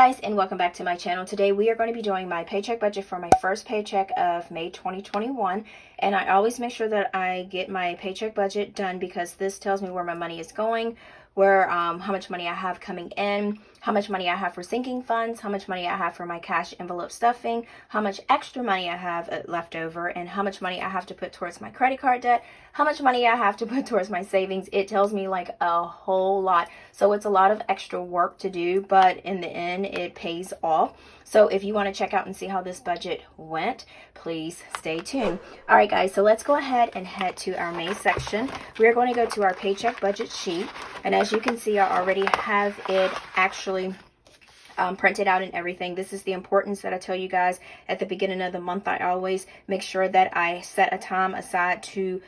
guys, and welcome back to my channel. Today we are going to be doing my paycheck budget for my first paycheck of May 2021, and I always make sure that I get my paycheck budget done because this tells me where my money is going, where how much money I have coming in, how much money I have for sinking funds, how much money I have for my cash envelope stuffing, how much extra money I have left over, and how much money I have to put towards my credit card debt, how much money I have to put towards my savings. It tells me like a whole lot. So it's a lot of extra work to do, but in the end it pays off. So if you want to check out and see how this budget went, please stay tuned. All right guys, so let's go ahead and head to our main section. We're going to go to our paycheck budget sheet, and as you can see, I already have it actually printed out and everything. This is the importance that I tell you guys at the beginning of the month. I always make sure that I set a time aside to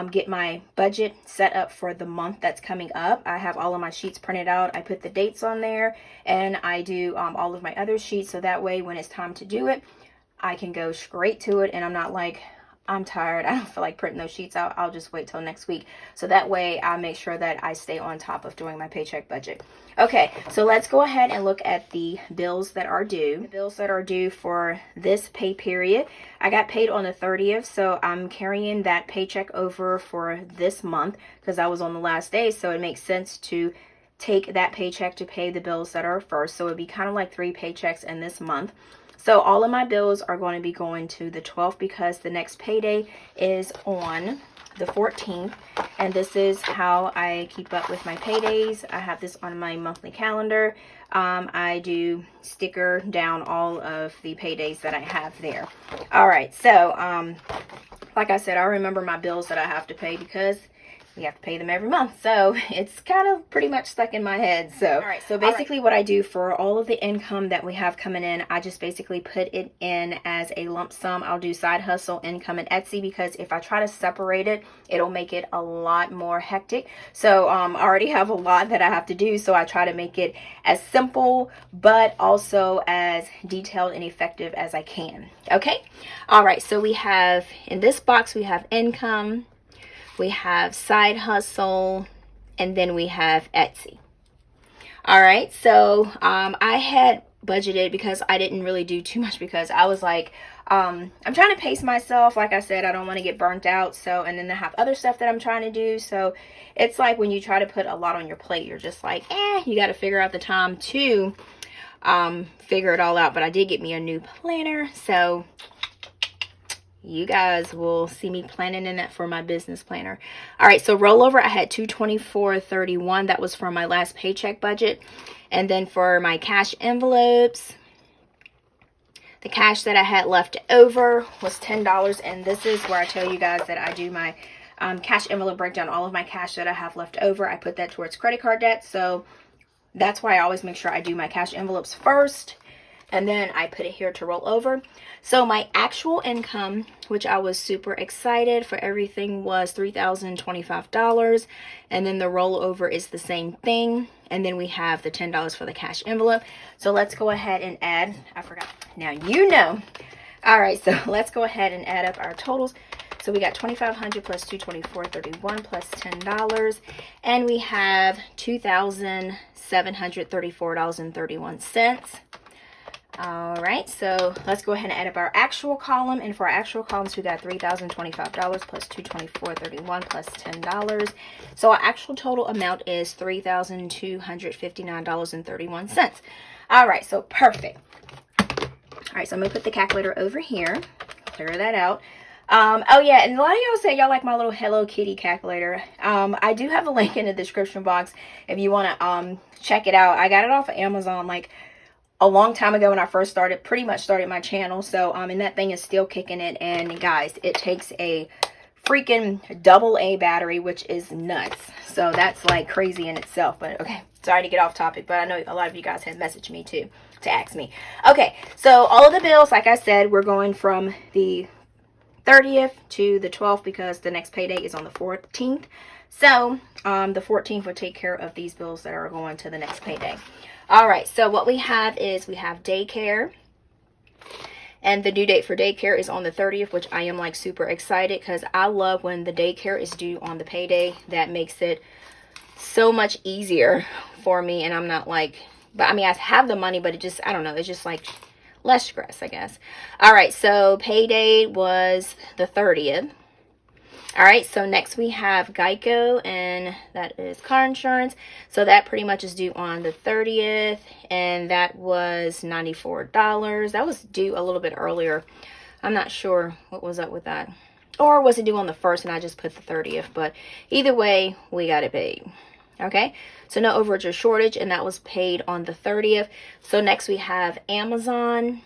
get my budget set up for the month that's coming up. I have all of my sheets printed out. I put the dates on there, and I do all of my other sheets, so that way when it's time to do it, I can go straight to it, and I'm not like, I'm tired, I don't feel like printing those sheets out, I'll just wait till next week. So that way I make sure that I stay on top of doing my paycheck budget. Okay, so let's go ahead and look at the bills that are due. The bills that are due for this pay period. I got paid on the 30th, so I'm carrying that paycheck over for this month because I was on the last day, so it makes sense to take that paycheck to pay the bills that are first. So it'd be kind of like 3 paychecks in this month. So all of my bills are going to be going to the 12th because the next payday is on the 14th. And this is how I keep up with my paydays. I have this on my monthly calendar. I do sticker down all of the paydays that I have there. All right, so like I said, I remember my bills that I have to pay because we have to pay them every month, so it's kind of pretty much stuck in my head. So all right, so basically what I do for all of the income that we have coming in, I just basically put it in as a lump sum. I'll do side hustle, income, and Etsy, because if I try to separate it, it'll make it a lot more hectic. So I already have a lot that I have to do, so I try to make it as simple but also as detailed and effective as I can. Okay, all right, so we have in this box, we have income, we have side hustle, and then we have Etsy. All right, so I had budgeted because I didn't really do too much because I was like, I'm trying to pace myself. Like I said, I don't want to get burnt out. So, and then I have other stuff that I'm trying to do. So it's like when you try to put a lot on your plate, you're just like, you got to figure out the time to figure it all out. But I did get me a new planner, so you guys will see me planning in it for my business planner. All right, so rollover, I had $224.31. That was from my last paycheck budget. And then for my cash envelopes, the cash that I had left over was $10. And this is where I tell you guys that I do my cash envelope breakdown. All of my cash that I have left over, I put that towards credit card debt. So that's why I always make sure I do my cash envelopes first, and then I put it here to roll over. So my actual income, which I was super excited for everything, was $3,025. And then the rollover is the same thing. And then we have the $10 for the cash envelope. So let's go ahead and add, I forgot. Now you know. All right, so let's go ahead and add up our totals. So we got $2,500 plus $224.31 plus $10. And we have $2,734.31. All right, so let's go ahead and add up our actual column. And for our actual columns, we got $3,025 plus $224.31 plus $10. So our actual total amount is $3,259.31. All right, so perfect. All right, so I'm gonna put the calculator over here, clear that out. Oh yeah, and a lot of y'all say y'all like my little Hello Kitty calculator. I do have a link in the description box if you want to check it out. I got it off of Amazon like a long time ago when I first pretty much started my channel. So and that thing is still kicking it. And guys, it takes a freaking AA battery, which is nuts. So that's like crazy in itself. But okay, sorry to get off topic, but I know a lot of you guys have messaged me too to ask me. Okay, so all of the bills, like I said, we're going from the 30th to the 12th because the next payday is on the 14th. So the 14th will take care of these bills that are going to the next payday. All right, so what we have is we have daycare, and the due date for daycare is on the 30th, which I am like super excited because I love when the daycare is due on the payday. That makes it so much easier for me, and I'm not like But I mean, I have the money, but it just, I don't know, it's just like less stress, I guess. All right, so pay date was the 30th. All right, so next we have Geico, and that is car insurance. So that pretty much is due on the 30th, and that was $94. That was due a little bit earlier. I'm not sure what was up with that. Or was it due on the 1st and I just put the 30th? But either way, we got it paid. Okay, so no overage or shortage, and that was paid on the 30th. So next we have Amazon.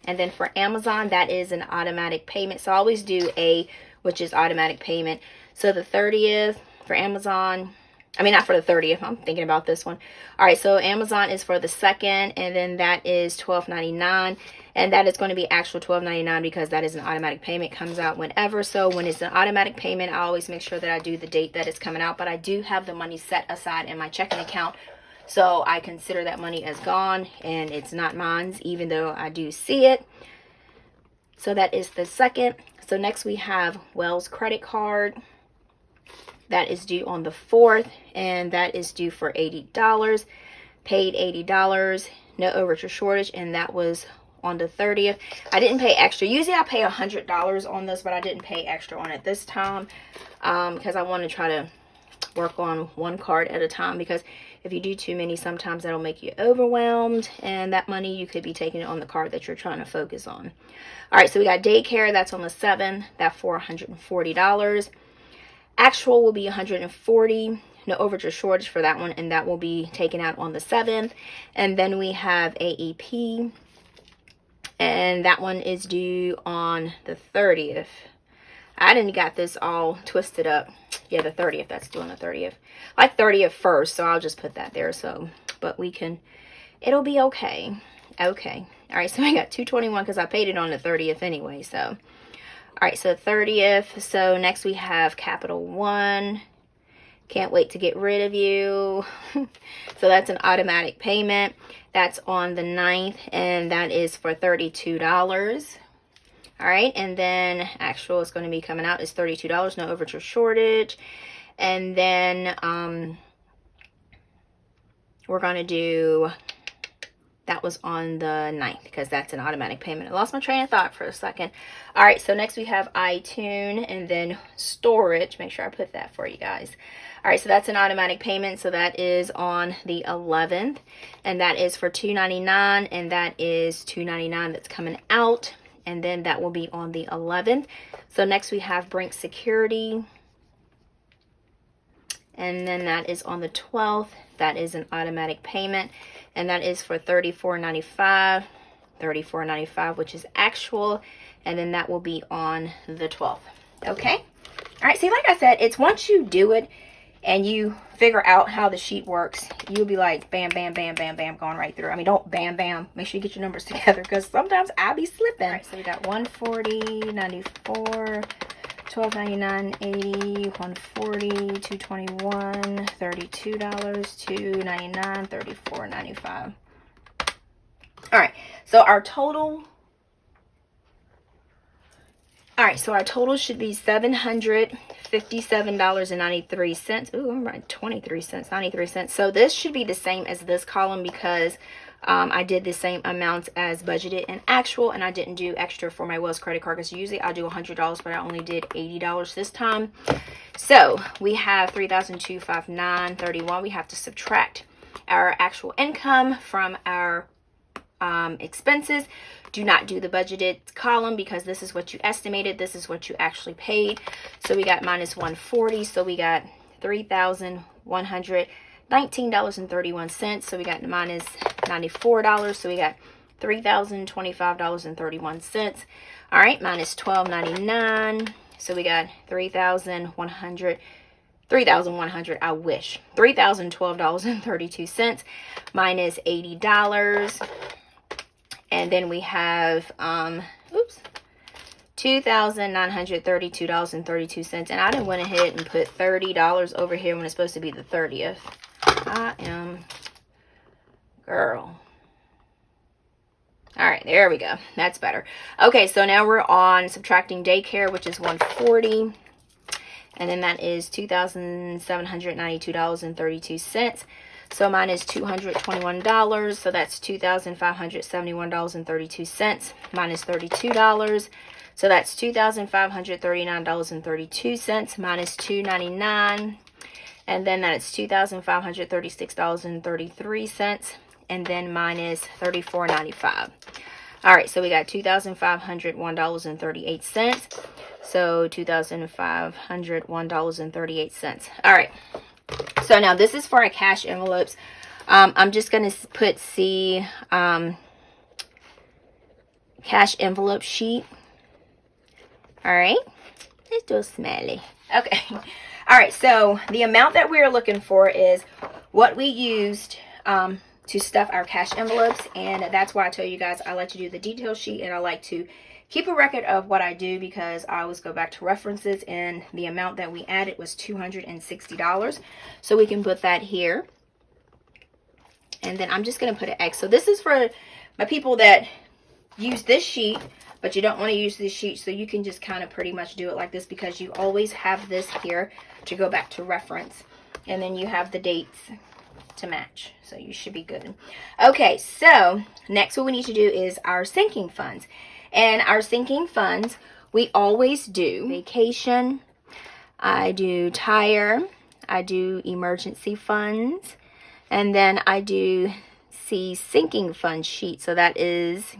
And then for Amazon, that is an automatic payment. So I always do A, which is automatic payment. So the 30th for Amazon, I mean, not for the 30th. I'm thinking about this one. All right, so Amazon is for the 2nd, and then that is $12.99. And that is going to be actual $12.99 because that is an automatic payment. Comes out whenever. So when it's an automatic payment, I always make sure that I do the date that it's coming out. But I do have the money set aside in my checking account. So I consider that money as gone, and it's not mine, even though I do see it. So that is the 2nd. So next we have Wells credit card. That is due on the 4th, and that is due for $80. Paid $80, no overage or shortage, and that was on the 30th. I didn't pay extra. Usually I pay $100 on this, but I didn't pay extra on it this time because I want to try to work on one card at a time, because if you do too many, sometimes that'll make you overwhelmed, and that money you could be taking it on the card that you're trying to focus on. All right, so we got daycare. That's on the 7th. That's for $140. Actual will be $140. No overage or shortage for that one, and that will be taken out on the 7th. And then we have AEP, and that one is due on the 30th. I didn't got this all twisted up. Yeah, the 30th. That's due on the 30th. Like 30th first, so I'll just put that there. So, but we can, it'll be okay. Okay. All right, so I got $221 because I paid it on the 30th anyway. So, all right, so 30th. So next we have Capital One. Can't wait to get rid of you. So that's an automatic payment. That's on the 9th, and that is for $32. All right, and then actual is going to be coming out is $32, no overage or shortage. And then we're going to do, that was on the 9th because that's an automatic payment. I lost my train of thought for a second. All right, so next we have iTunes, and then storage. Make sure I put that for you guys. All right, so that's an automatic payment. So that is on the 11th, and that is for $2.99, and that is $2.99 that's coming out. And then that will be on the 11th. So next we have Brink Security. And then that is on the 12th. That is an automatic payment. And that is for $34.95. $34.95, which is actual. And then that will be on the 12th. Okay? All right, see, like I said, it's once you do it and you figure out how the sheet works, you'll be like bam, bam, bam, bam, bam, going right through. I mean, don't bam, bam. Make sure you get your numbers together, because sometimes I'll be slipping. All right, so we got 140, 94, 12.99, 80, 140, 221, $32, $2.99, $34.95. All right, so our total. All right, so our total should be $757.93. Ooh, I'm right, 23 cents, 93 cents. So this should be the same as this column because I did the same amounts as budgeted and actual, and I didn't do extra for my Wells credit card because usually I'll do $100, but I only did $80 this time. So we have $3,259.31. We have to subtract our actual income from our expenses. Do not do the budgeted column because this is what you estimated. This is what you actually paid. So we got minus 140. So we got $3,119.31. So we got minus $94. So we got $3,025.31. All right, minus $12.99. So we got $3,100. I wish. $3,012.32 minus $80. And then we have $2,932.32. And I done went ahead and put $30 over here when it's supposed to be the 30th. I am girl. All right, there we go. That's better. Okay, so now we're on subtracting daycare, which is 140. And then that is $2,792.32. So mine is $221. So that's $2,571.32. Mine is $32. So that's $2,539.32 minus $299. And then that is $2,536.33. And then mine is $34.95. All right, so we got $2,501.38. So $2,501.38. All right. So now this is for our cash envelopes. I'm just going to put C cash envelope sheet. All right. Let's do a smiley. Okay. All right. So the amount that we're looking for is what we used to stuff our cash envelopes, and that's why I tell you guys I like to do the detail sheet, and I like to keep a record of what I do because I always go back to references, and the amount that we added was $260. So we can put that here, and then I'm just going to put an X. So this is for my people that use this sheet, but you don't want to use this sheet, so you can just kind of pretty much do it like this because you always have this here to go back to reference, and then you have the dates to match, so you should be good. Okay, so next what we need to do is our sinking funds, and our sinking funds we always do vacation, I do tire, I do emergency funds, and then I do sinking fund sheet. So that is,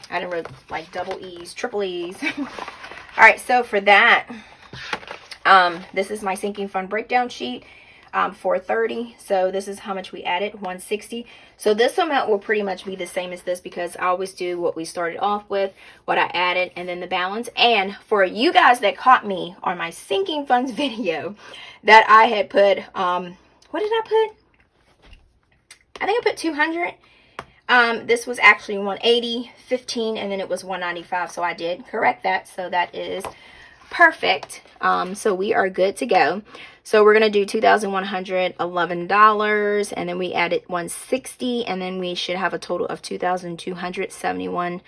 I didn't really like double E's, triple E's. All right, so for that, this is my sinking fund breakdown sheet. 430. So this is how much we added, 160. So this amount will pretty much be the same as this because I always do what we started off with, what I added, and then the balance. And for you guys that caught me on my sinking funds video that I had put, what did I put? I think I put 200. This was actually 180, 15, and then it was 195. So I did correct that. So that is perfect. So we are good to go. So we're going to do $2,111, and then we added 160, and then we should have a total of $2,271.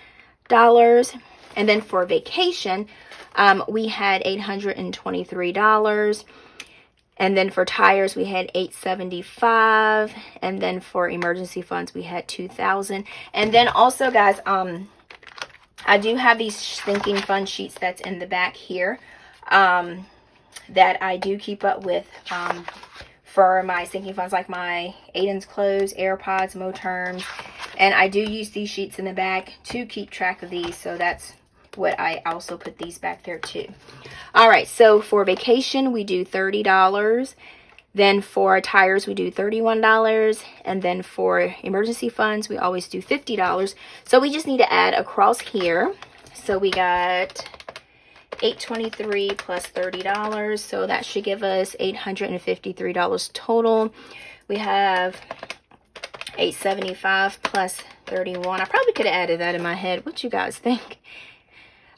And then for vacation, we had $823. And then for tires, we had $875. And then for emergency funds, we had $2,000. And then also, guys, I do have these sinking fund sheets that's in the back here that I do keep up with for my sinking funds, like my Aiden's Clothes, AirPods, Moterms. And I do use these sheets in the back to keep track of these. So that's what I also put these back there too. All right, so for vacation, we do $30. Then for tires, we do $31. And then for emergency funds, we always do $50. So we just need to add across here. So we got $823 plus $30. So that should give us $853 total. We have $875 plus 31. I probably could have added that in my head. What you guys think?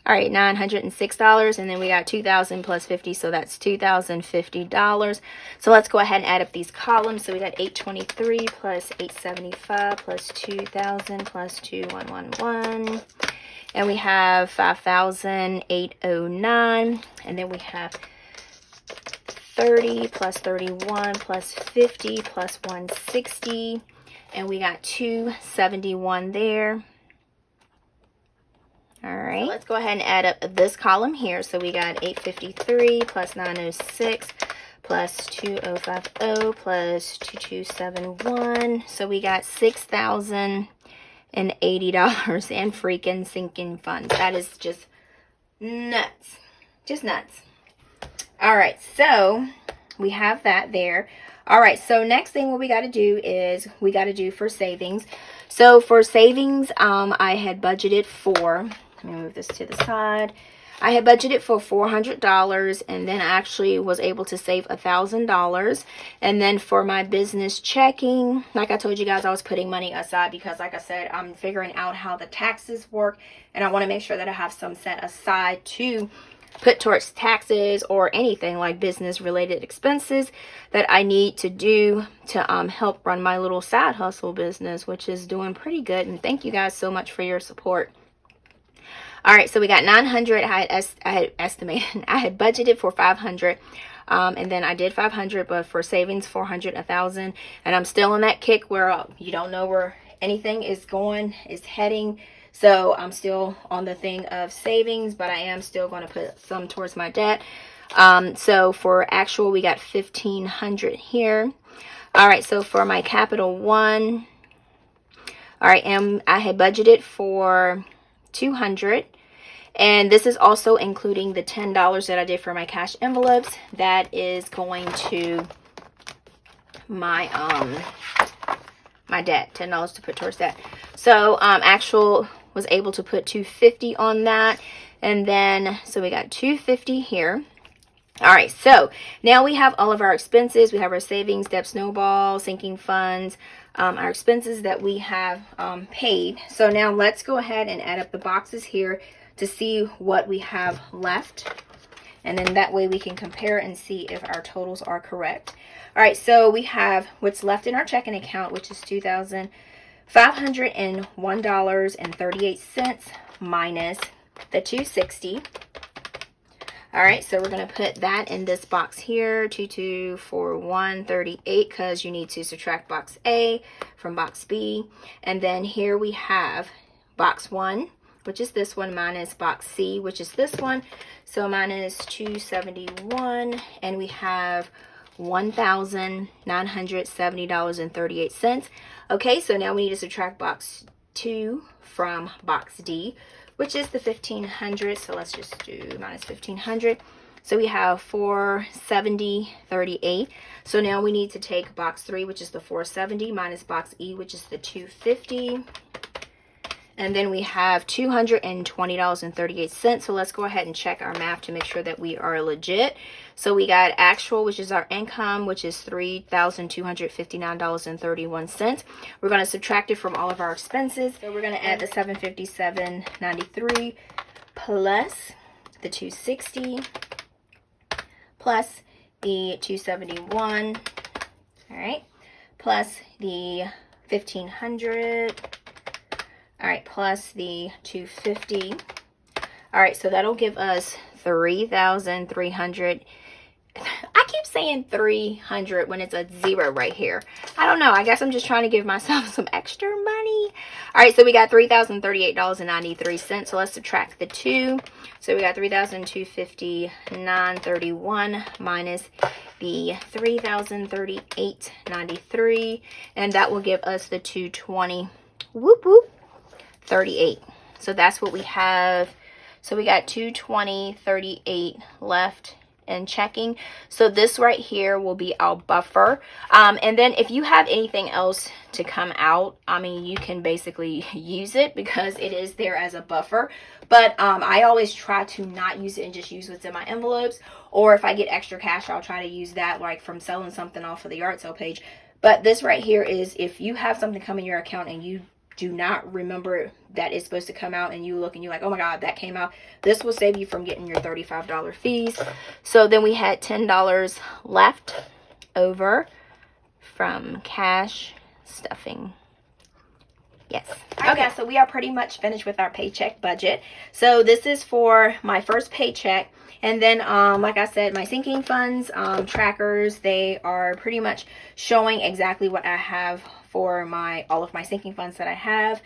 All right, $906, and then we got $2,000 plus 50, so that's $2,050. So let's go ahead and add up these columns. So we got $823 plus $875 plus $2,000 plus $2,111, and we have $5,809, and then we have 30 plus 31 plus 50 plus 160, and we got 271 there. All right, so let's go ahead and add up this column here. So we got 853 plus 906 plus 2050 plus 2271. So we got $6,080 in freaking sinking funds. That is just nuts. Just nuts. All right, so we have that there. All right, so next thing what we got to do is we got to do for savings. So for savings, I had budgeted for, let me move this to the side. I had budgeted for $400, and then I actually was able to save $1,000. And then for my business checking, like I told you guys, I was putting money aside because, like I said, I'm figuring out how the taxes work, and I want to make sure that I have some set aside to put towards taxes or anything like business related expenses that I need to do to help run my little side hustle business, which is doing pretty good. And thank you guys so much for your support. All right, so we got 900. I had estimated, I had budgeted for 500. And then I did 500, but for savings, 400, 1,000. And I'm still on that kick where you don't know where anything is heading. So I'm still on the thing of savings, but I am still going to put some towards my debt. So for actual, we got 1,500 here. All right, so for my Capital One, all right, and I had budgeted for 200. And this is also including the $10 that I did for my cash envelopes. That is going to my my debt, $10 to put towards that. So actual was able to put 250 on that. And then, so we got 250 here. All right, so now we have all of our expenses. We have our savings, debt snowball, sinking funds, our expenses that we have paid. So now let's go ahead and add up the boxes here to see what we have left. And then that way we can compare and see if our totals are correct. All right, so we have what's left in our checking account, which is $2,501.38 minus the 260. All right, so we're going to put that in this box here, 224138, because you need to subtract box A from box B. And then here we have box 1, which is this one, minus box C, which is this one. So minus 271, and we have $1,970.38. Okay, so now we need to subtract box 2 from box D, which is the 1,500. So let's just do minus 1,500. So we have 470.38. So now we need to take box 3, which is the 470, minus box E, which is the 250. And then we have $220.38. So let's go ahead and check our math to make sure that we are legit. So we got actual, which is our income, which is $3,259.31. We're going to subtract it from all of our expenses. So we're going to add the $757.93 plus the 260 plus the 271. All right, plus the 1,500. All right, plus the 250. All right, so that'll give us 3,300. I keep saying 300 when it's a 0 right here. I don't know. I guess I'm just trying to give myself some extra money. All right, so we got $3,038.93. So let's subtract the 2. So we got $3,259.31 minus the $3,038.93, and that will give us the 220. Whoop whoop. 38. So that's what we have. So we got 220.38 left in checking. So this right here will be our buffer. And then if you have anything else to come out, I mean, you can basically use it because it is there as a buffer. But I always try to not use it and just use what's in my envelopes. Or if I get extra cash, I'll try to use that, like from selling something off of the yard sale page. But this right here is if you have something come in your account and you do not remember that it's supposed to come out, and you look and you're like, oh my god, that came out, this will save you from getting your $35 fees. So then we had $10 left over from cash stuffing. Yes. Okay, so we are pretty much finished with our paycheck budget. So this is for my first paycheck. And then, like I said, my sinking funds trackers, they are pretty much showing exactly what I have for all of my sinking funds that I have.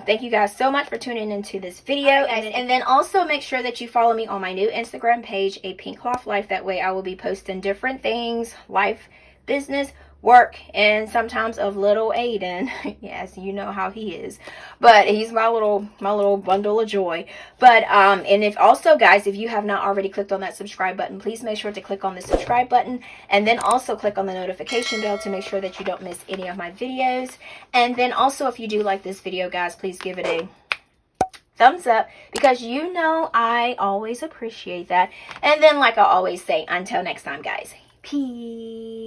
Thank you guys so much for tuning into this video. And then also make sure that you follow me on my new Instagram page, A Pink Cloth Life. That way I will be posting different things, life, business, work, and sometimes of little Aiden. Yes, you know how he is, but he's my little bundle of joy. But and if also, guys, if you have not already clicked on that subscribe button, please make sure to click on the subscribe button, and then also click on the notification bell to make sure that you don't miss any of my videos. And then also, if you do like this video, guys, please give it a thumbs up, because you know I always appreciate that. And then, like I always say, until next time, guys, peace.